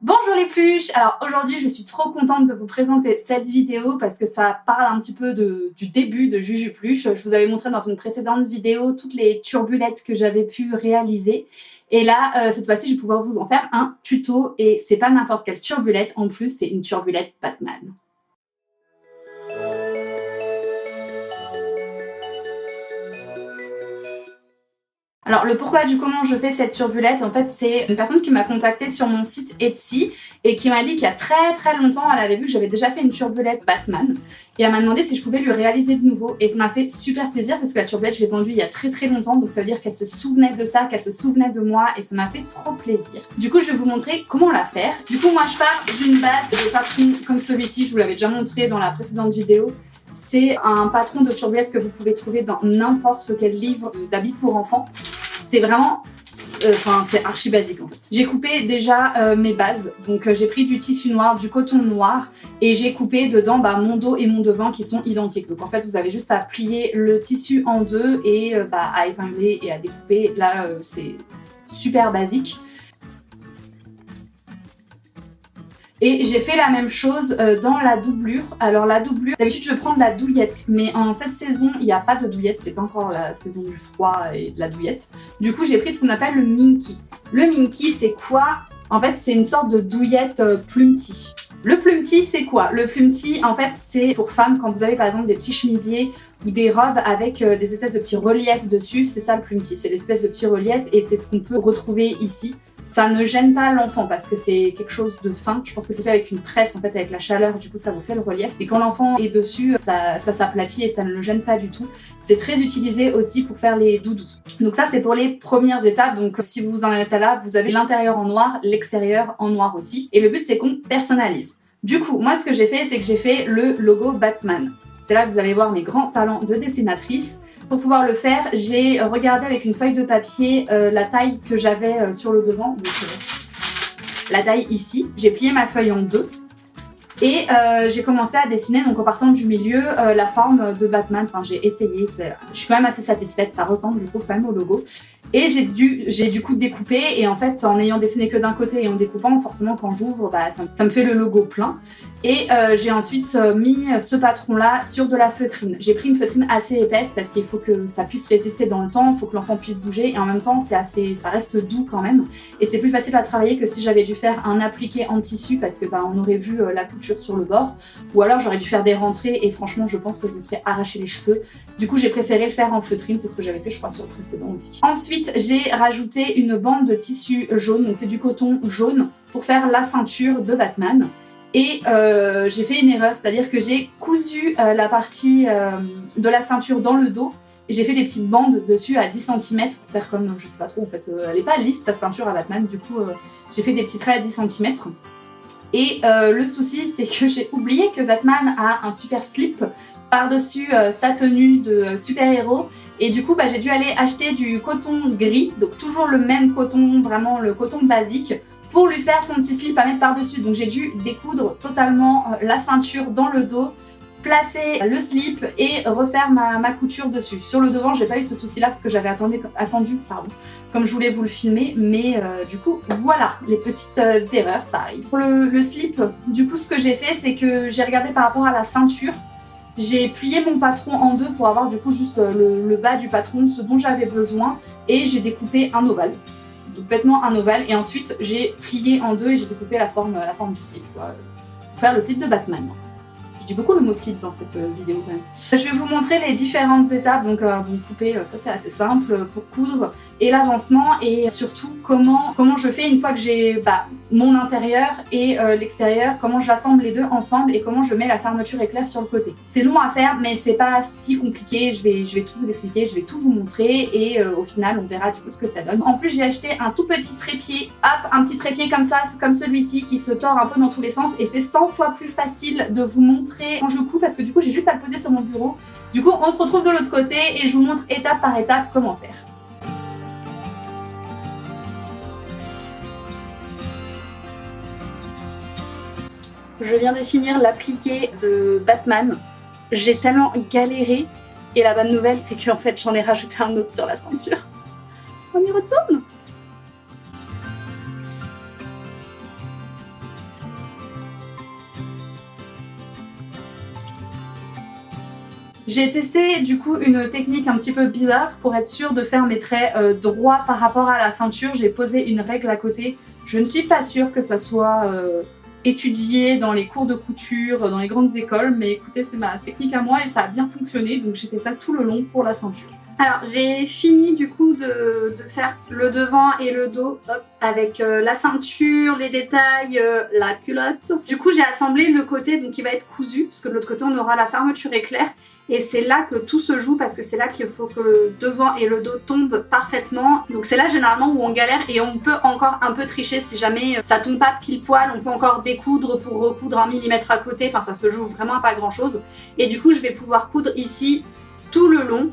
Bonjour les pluches. Alors aujourd'hui je suis trop contente de vous présenter cette vidéo parce que ça parle un petit peu du début de Juju Pluche. Je vous avais montré dans une précédente vidéo toutes les turbulettes que j'avais pu réaliser. Et là, cette fois-ci, je vais pouvoir vous en faire un tuto. Et c'est pas n'importe quelle turbulette, en plus c'est une turbulette Batman. Alors le pourquoi du comment je fais cette turbulette, en fait c'est une personne qui m'a contactée sur mon site Etsy et qui m'a dit qu'il y a très longtemps elle avait vu que j'avais déjà fait une turbulette Batman et elle m'a demandé si je pouvais lui réaliser de nouveau et ça m'a fait super plaisir parce que la turbulette je l'ai vendue il y a très longtemps, donc ça veut dire qu'elle se souvenait de ça, qu'elle se souvenait de moi et ça m'a fait trop plaisir. Du coup je vais vous montrer comment la faire. Du coup moi je pars d'une base de patron comme celui-ci, je vous l'avais déjà montré dans la précédente vidéo. C'est un patron de turbulette que vous pouvez trouver dans n'importe quel livre d'habits pour enfants. C'est vraiment, c'est archi basique en fait. J'ai coupé déjà mes bases, donc j'ai pris du tissu noir, du coton noir et j'ai coupé dedans mon dos et mon devant qui sont identiques. Donc en fait vous avez juste à plier le tissu en deux et à épingler et à découper. Là c'est super basique. Et j'ai fait la même chose dans la doublure. Alors la doublure, d'habitude je prends de la douillette, mais en cette saison il n'y a pas de douillette, c'est pas encore la saison du froid et de la douillette. Du coup j'ai pris ce qu'on appelle le Minky. Le Minky c'est quoi? En fait c'est une sorte de douillette plumetie. Le plumetie c'est quoi? Le plumetie en fait c'est pour femmes quand vous avez par exemple des petits chemisiers ou des robes avec des espèces de petits reliefs dessus, c'est ça le plumetie, c'est l'espèce de petits reliefs et c'est ce qu'on peut retrouver ici. Ça ne gêne pas l'enfant parce que c'est quelque chose de fin. Je pense que c'est fait avec une presse en fait, avec la chaleur, du coup ça vous fait le relief. Et quand l'enfant est dessus, ça s'aplatit et ça ne le gêne pas du tout. C'est très utilisé aussi pour faire les doudous. Donc ça c'est pour les premières étapes. Donc si vous en êtes là, vous avez l'intérieur en noir, l'extérieur en noir aussi. Et le but c'est qu'on personnalise. Du coup, moi ce que j'ai fait, c'est que j'ai fait le logo Batman. C'est là que vous allez voir mes grands talents de dessinatrice. Pour pouvoir le faire, j'ai regardé avec une feuille de papier la taille que j'avais sur le devant, donc la taille ici. J'ai plié ma feuille en deux et j'ai commencé à dessiner, donc en partant du milieu, la forme de Batman. Enfin, j'ai essayé, je suis quand même assez satisfaite, ça ressemble, je trouve, quand même au logo. Et j'ai du coup découpé et en fait, en ayant dessiné que d'un côté et en découpant, forcément quand j'ouvre, ça me fait le logo plein. Et j'ai ensuite mis ce patron-là sur de la feutrine. J'ai pris une feutrine assez épaisse parce qu'il faut que ça puisse résister dans le temps, il faut que l'enfant puisse bouger et en même temps ça reste doux quand même. Et c'est plus facile à travailler que si j'avais dû faire un appliqué en tissu parce que on aurait vu la couture sur le bord. Ou alors j'aurais dû faire des rentrées et franchement je pense que je me serais arraché les cheveux. Du coup j'ai préféré le faire en feutrine, c'est ce que j'avais fait je crois sur le précédent aussi. Ensuite j'ai rajouté une bande de tissu jaune, donc c'est du coton jaune pour faire la ceinture de Batman. Et j'ai fait une erreur, c'est-à-dire que j'ai cousu la partie de la ceinture dans le dos et j'ai fait des petites bandes dessus à 10 cm pour faire comme, je sais pas trop en fait, elle est pas lisse sa ceinture à Batman, du coup j'ai fait des petits traits à 10 cm. Et le souci c'est que j'ai oublié que Batman a un super slip par-dessus sa tenue de super-héros et du coup j'ai dû aller acheter du coton gris, donc toujours le même coton, vraiment le coton basique, pour lui faire son petit slip à mettre par-dessus. Donc j'ai dû découdre totalement la ceinture dans le dos, placer le slip et refaire ma couture dessus. Sur le devant, j'ai pas eu ce souci-là parce que j'avais attendu, comme je voulais vous le filmer, mais du coup, voilà, les petites erreurs, ça arrive. Pour le slip, du coup, ce que j'ai fait, c'est que j'ai regardé par rapport à la ceinture. J'ai plié mon patron en deux pour avoir du coup juste le bas du patron, ce dont j'avais besoin, et j'ai découpé un ovale. Donc bêtement un ovale et ensuite j'ai plié en deux et j'ai découpé la forme du slip quoi, pour faire le slip de Batman. Je dis beaucoup le mot slip dans cette vidéo quand même. Je vais vous montrer les différentes étapes, donc vous coupez, ça c'est assez simple pour coudre, et l'avancement et surtout comment je fais une fois que j'ai mon intérieur et l'extérieur, comment j'assemble les deux ensemble et comment je mets la fermeture éclair sur le côté. C'est long à faire mais c'est pas si compliqué, je vais tout vous expliquer, je vais tout vous montrer et au final on verra du coup ce que ça donne. En plus j'ai acheté un tout petit trépied, hop, un petit trépied comme ça, comme celui-ci qui se tord un peu dans tous les sens et c'est 100 fois plus facile de vous montrer quand je couds parce que du coup j'ai juste à le poser sur mon bureau. Du coup on se retrouve de l'autre côté et je vous montre étape par étape comment faire. Je viens de finir l'appliqué de Batman. J'ai tellement galéré et la bonne nouvelle c'est qu'en fait j'en ai rajouté un autre sur la ceinture. On y retourne. J'ai testé du coup une technique un petit peu bizarre pour être sûre de faire mes traits droits par rapport à la ceinture. J'ai posé une règle à côté. Je ne suis pas sûre que ça soit étudié dans les cours de couture, dans les grandes écoles, mais écoutez, c'est ma technique à moi et ça a bien fonctionné, donc j'ai fait ça tout le long pour la ceinture. Alors j'ai fini du coup de faire le devant et le dos avec la ceinture, les détails, la culotte. Du coup j'ai assemblé le côté donc qui va être cousu parce que de l'autre côté on aura la fermeture éclair et c'est là que tout se joue parce que c'est là qu'il faut que le devant et le dos tombent parfaitement. Donc c'est là généralement où on galère et on peut encore un peu tricher si jamais ça tombe pas pile poil, on peut encore découdre pour recoudre 1 millimètre à côté, enfin ça se joue vraiment à pas grand chose. Et du coup je vais pouvoir coudre ici tout le long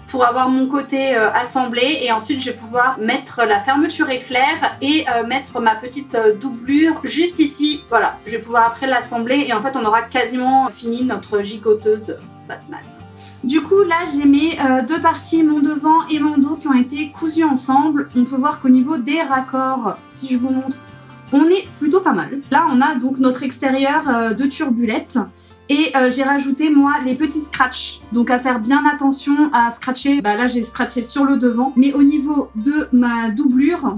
pour avoir mon côté assemblé et ensuite je vais pouvoir mettre la fermeture éclair et mettre ma petite doublure juste ici. Voilà, je vais pouvoir après l'assembler et en fait on aura quasiment fini notre gigoteuse Batman. Du coup là j'ai mes deux parties, mon devant et mon dos qui ont été cousus ensemble. On peut voir qu'au niveau des raccords, si je vous montre, on est plutôt pas mal. Là on a donc notre extérieur de turbulette. Et j'ai rajouté moi les petits scratchs, donc à faire bien attention à scratcher. Bah là j'ai scratché sur le devant, mais au niveau de ma doublure,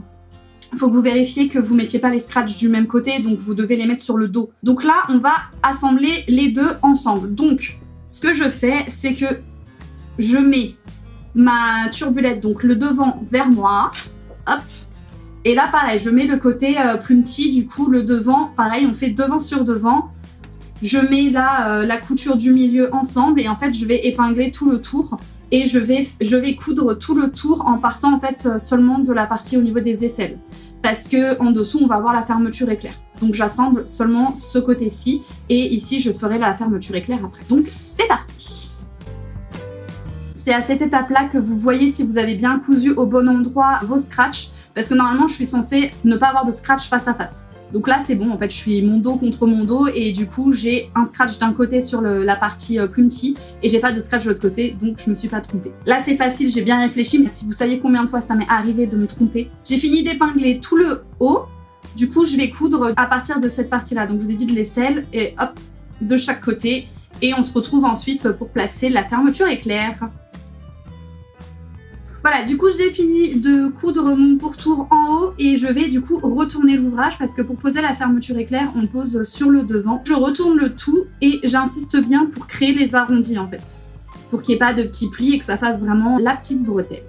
il faut que vous vérifiez que vous mettiez pas les scratchs du même côté, donc vous devez les mettre sur le dos. Donc là on va assembler les deux ensemble. Donc ce que je fais, c'est que je mets ma turbulette, donc le devant vers moi, hop. Et là pareil, je mets le côté plus petit, du coup le devant, pareil on fait devant sur devant. Je mets là la couture du milieu ensemble et en fait je vais épingler tout le tour et je vais coudre tout le tour en partant en fait seulement de la partie au niveau des aisselles parce que en dessous on va avoir la fermeture éclair. Donc j'assemble seulement ce côté-ci et ici je ferai la fermeture éclair après. Donc c'est parti. C'est à cette étape-là que vous voyez si vous avez bien cousu au bon endroit vos scratchs parce que normalement je suis censée ne pas avoir de scratch face à face. Donc là c'est bon, en fait je suis mon dos contre mon dos et du coup j'ai un scratch d'un côté sur la partie plus petit et j'ai pas de scratch de l'autre côté, donc je me suis pas trompée. Là c'est facile, j'ai bien réfléchi, mais si vous saviez combien de fois ça m'est arrivé de me tromper. J'ai fini d'épingler tout le haut, du coup je vais coudre à partir de cette partie là, donc je vous ai dit de l'aisselle et hop, de chaque côté et on se retrouve ensuite pour placer la fermeture éclair. Voilà, du coup j'ai fini de coudre mon pourtour en haut et je vais du coup retourner l'ouvrage parce que pour poser la fermeture éclair, on pose sur le devant. Je retourne le tout et j'insiste bien pour créer les arrondis en fait. Pour qu'il n'y ait pas de petits plis et que ça fasse vraiment la petite bretelle.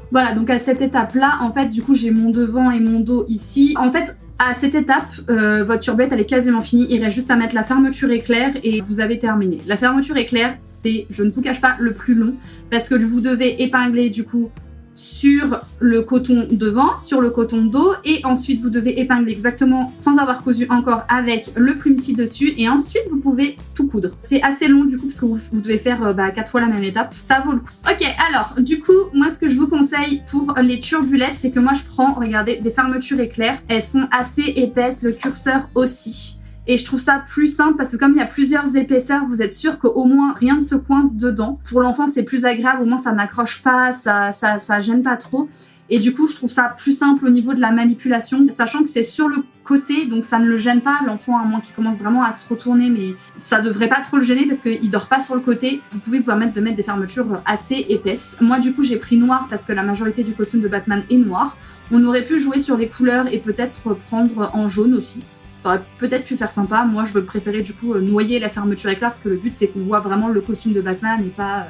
Voilà, donc à cette étape-là, en fait, du coup j'ai mon devant et mon dos ici. En fait, à cette étape, votre turbulette elle est quasiment finie, il reste juste à mettre la fermeture éclair et vous avez terminé. La fermeture éclair, c'est, je ne vous cache pas, le plus long parce que vous devez épingler du coup sur le coton devant, sur le coton dos et ensuite vous devez épingler exactement sans avoir cousu encore avec le plus petit dessus et ensuite vous pouvez tout coudre. C'est assez long du coup parce que vous devez faire 4 fois la même étape, ça vaut le coup. Ok, alors du coup moi ce que je vous conseille pour les turbulettes c'est que moi je prends, regardez, des fermetures éclair, elles sont assez épaisses, le curseur aussi. Et je trouve ça plus simple parce que comme il y a plusieurs épaisseurs, vous êtes sûr qu'au moins rien ne se coince dedans. Pour l'enfant, c'est plus agréable, au moins ça n'accroche pas, ça gêne pas trop. Et du coup, je trouve ça plus simple au niveau de la manipulation, sachant que c'est sur le côté, donc ça ne le gêne pas. L'enfant, à moins qu'il commence vraiment à se retourner, mais ça devrait pas trop le gêner parce qu'il dort pas sur le côté. Vous pouvez vous permettre de mettre des fermetures assez épaisses. Moi, du coup, j'ai pris noir parce que la majorité du costume de Batman est noir. On aurait pu jouer sur les couleurs et peut-être prendre en jaune aussi. Ça aurait peut-être pu faire sympa. Moi, je préférais du coup noyer la fermeture éclair parce que le but, c'est qu'on voit vraiment le costume de Batman et pas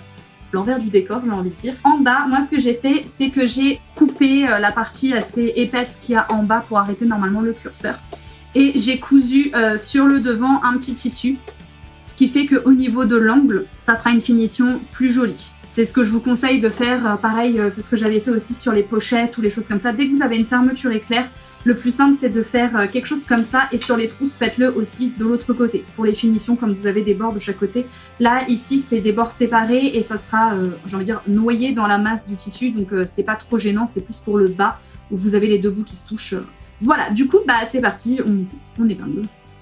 l'envers du décor, j'ai envie de dire. En bas, moi, ce que j'ai fait, c'est que j'ai coupé la partie assez épaisse qu'il y a en bas pour arrêter normalement le curseur. Et j'ai cousu sur le devant un petit tissu, ce qui fait qu'au niveau de l'angle, ça fera une finition plus jolie. C'est ce que je vous conseille de faire. Pareil, c'est ce que j'avais fait aussi sur les pochettes ou les choses comme ça. Dès que vous avez une fermeture éclair, le plus simple c'est de faire quelque chose comme ça et sur les trousses faites-le aussi de l'autre côté. Pour les finitions, comme vous avez des bords de chaque côté, là ici c'est des bords séparés et ça sera, j'ai envie de dire, noyé dans la masse du tissu, donc c'est pas trop gênant, c'est plus pour le bas où vous avez les deux bouts qui se touchent. Voilà, du coup bah c'est parti, on épingle.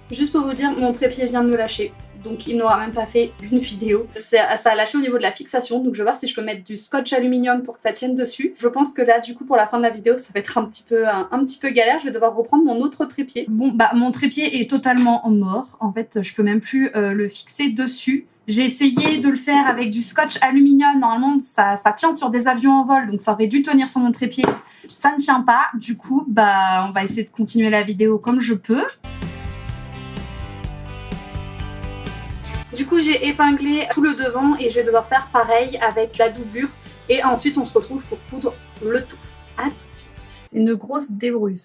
Juste pour vous dire, mon trépied vient de me lâcher. Donc il n'aura même pas fait une vidéo. Ça a lâché au niveau de la fixation, donc je vais voir si je peux mettre du scotch aluminium pour que ça tienne dessus. Je pense que là du coup pour la fin de la vidéo ça va être un petit peu galère, je vais devoir reprendre mon autre trépied. Bon bah mon trépied est totalement mort, en fait je peux même plus le fixer dessus. J'ai essayé de le faire avec du scotch aluminium. Normalement, ça tient sur des avions en vol, donc ça aurait dû tenir sur mon trépied. Ça ne tient pas. Du coup, bah, on va essayer de continuer la vidéo comme je peux. Du coup, j'ai épinglé tout le devant et je vais devoir faire pareil avec la doublure. Et ensuite, on se retrouve pour coudre le tout. À tout de suite. C'est une grosse débrouille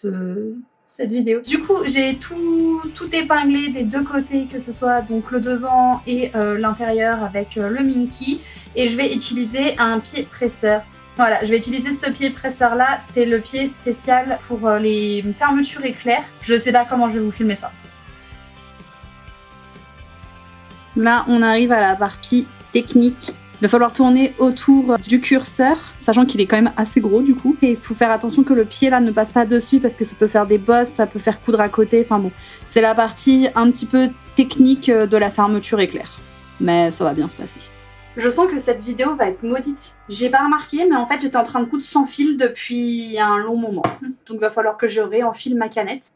cette vidéo. Du coup, j'ai tout épinglé des deux côtés, que ce soit donc le devant et l'intérieur avec le Minky. Et je vais utiliser un pied presseur. Voilà, je vais utiliser ce pied presseur là. C'est le pied spécial pour les fermetures éclairs. Je sais pas comment je vais vous filmer ça. Là, on arrive à la partie technique. Il va falloir tourner autour du curseur, sachant qu'il est quand même assez gros du coup. Et il faut faire attention que le pied là ne passe pas dessus parce que ça peut faire des bosses, ça peut faire coudre à côté. Enfin bon, c'est la partie un petit peu technique de la fermeture éclair. Mais ça va bien se passer. Je sens que cette vidéo va être maudite. J'ai pas remarqué, mais en fait j'étais en train de coudre sans fil depuis un long moment. Donc il va falloir que je réenfile ma canette.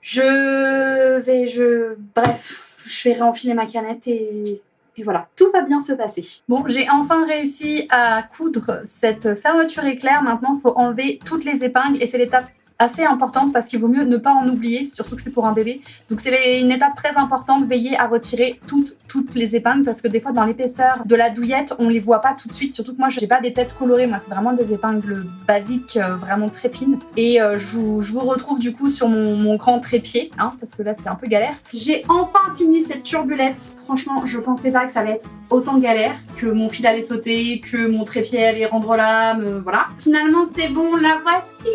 Bref, je vais réenfiler ma canette et voilà, tout va bien se passer. Bon, j'ai enfin réussi à coudre cette fermeture éclair. Maintenant, il faut enlever toutes les épingles et c'est l'étape assez importante parce qu'il vaut mieux ne pas en oublier, surtout que c'est pour un bébé. Donc c'est une étape très importante, veillez à retirer toutes les épingles parce que des fois dans l'épaisseur de la douillette, on les voit pas tout de suite, surtout que moi j'ai pas des têtes colorées, moi c'est vraiment des épingles basiques, vraiment très fines. Et je vous retrouve du coup sur mon grand trépied, hein, parce que là c'est un peu galère. J'ai enfin fini cette turbulette, franchement je pensais pas que ça allait être autant galère, que mon fil allait sauter, que mon trépied allait rendre l'âme, voilà. Finalement c'est bon, la voici!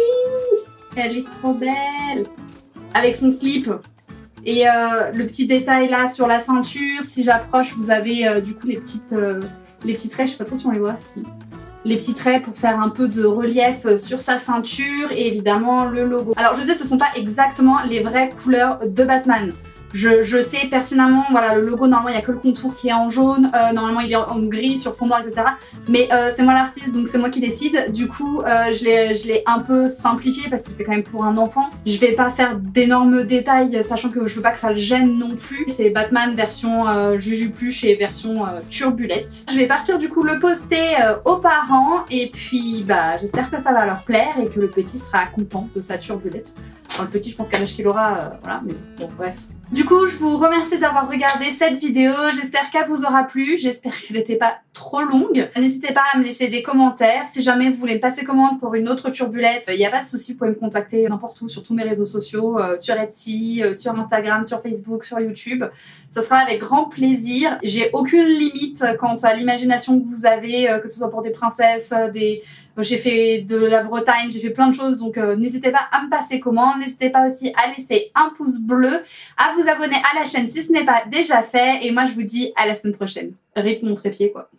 Elle est trop belle! Avec son slip. Et le petit détail là sur la ceinture, si j'approche, vous avez du coup les petits traits, je sais pas trop si on les voit, si. Les petits traits pour faire un peu de relief sur sa ceinture et évidemment le logo. Alors je sais, ce sont pas exactement les vraies couleurs de Batman. Je sais pertinemment, voilà, le logo, normalement, il n'y a que le contour qui est en jaune, normalement, il est en gris sur fond noir, etc. Mais c'est moi l'artiste, donc c'est moi qui décide. Du coup, je l'ai un peu simplifié parce que c'est quand même pour un enfant. Je vais pas faire d'énormes détails, sachant que je veux pas que ça le gêne non plus. C'est Batman version Jujupluche et version turbulette. Je vais partir du coup le poster aux parents et puis bah j'espère que ça va leur plaire et que le petit sera content de sa turbulette. Enfin, le petit, je pense qu'à l'âge qu'il aura, voilà, mais bon, bref. Du coup, je vous remercie d'avoir regardé cette vidéo. J'espère qu'elle vous aura plu. J'espère qu'elle n'était pas trop longue. N'hésitez pas à me laisser des commentaires. Si jamais vous voulez me passer commande pour une autre turbulette, il n'y a pas de souci, vous pouvez me contacter n'importe où, sur tous mes réseaux sociaux, sur Etsy, sur Instagram, sur Facebook, sur YouTube. Ça sera avec grand plaisir. J'ai aucune limite quant à l'imagination que vous avez, que ce soit pour des princesses, j'ai fait de la Bretagne, j'ai fait plein de choses, donc n'hésitez pas à me passer commande. N'hésitez pas aussi à laisser un pouce bleu, à vous abonner à la chaîne si ce n'est pas déjà fait. Et moi, je vous dis à la semaine prochaine. Rip mon trépied, quoi.